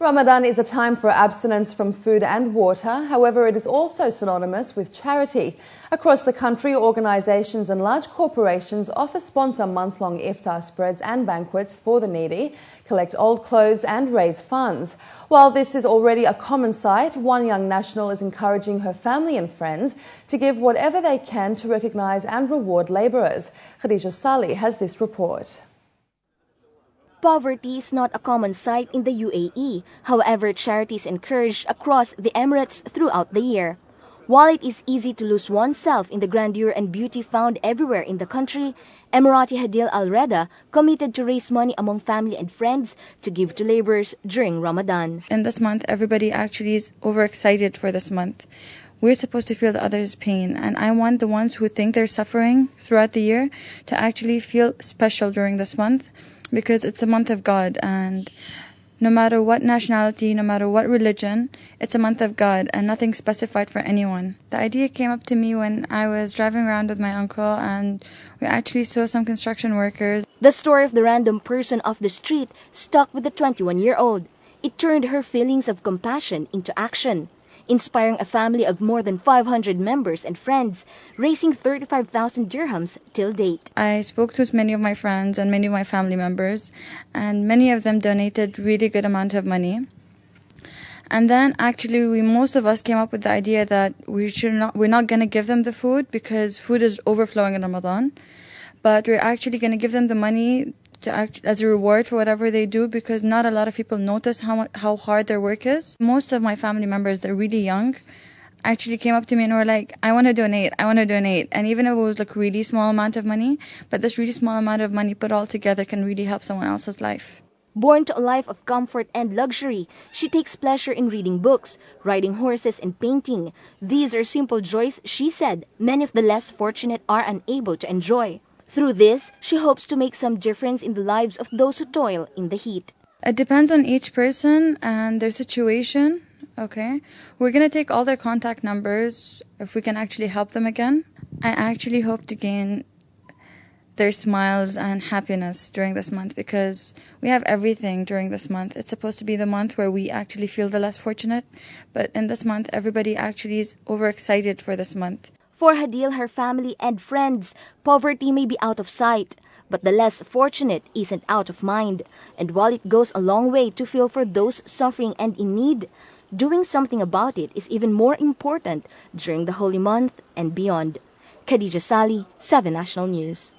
Ramadan is a time for abstinence from food and water. However, it is also synonymous with charity. Across the country, organisations and large corporations offer sponsor month-long iftar spreads and banquets for the needy, collect old clothes and raise funds. While this is already a common sight, one young national is encouraging her family and friends to give whatever they can to recognise and reward labourers. Khadija Salih has this report. Poverty is not a common sight in the UAE. However, charity is encouraged across the Emirates throughout the year. While it is easy to lose oneself in the grandeur and beauty found everywhere in the country, Emirati Hadil Al Reda committed to raise money among family and friends to give to laborers during Ramadan. In this month, everybody actually is overexcited for this month. We're supposed to feel the other's pain, and I want the ones who think they're suffering throughout the year to actually feel special during this month, because it's the month of God, and no matter what nationality, no matter what religion, it's a month of God and nothing specified for anyone. The idea came up to me when I was driving around with my uncle, and we actually saw some construction workers. The story of the random person off the street stuck with the 21-year-old. It turned her feelings of compassion into action, inspiring a family of more than 500 members and friends, raising 35,000 dirhams till date. I spoke to many of my friends and many of my family members, and many of them donated really good amount of money. And then actually most of us came up with the idea that we're not going to give them the food because food is overflowing in Ramadan, but we're actually going to give them the money as a reward for whatever they do, because not a lot of people notice how hard their work is. Most of my family members, they're really young, actually came up to me and were like, I want to donate. And even if it was like a really small amount of money, but this really small amount of money put all together can really help someone else's life. Born to a life of comfort and luxury, she takes pleasure in reading books, riding horses, and painting. These are simple joys, she said, many of the less fortunate are unable to enjoy. Through this, she hopes to make some difference in the lives of those who toil in the heat. It depends on each person and their situation, okay? We're going to take all their contact numbers if we can actually help them again. I actually hope to gain their smiles and happiness during this month, because we have everything during this month. It's supposed to be the month where we actually feel the less fortunate, but in this month, everybody actually is overexcited for this month. For Hadil, her family and friends, poverty may be out of sight, but the less fortunate isn't out of mind. And while it goes a long way to feel for those suffering and in need, doing something about it is even more important during the holy month and beyond. Khadija Salih, 7 National News.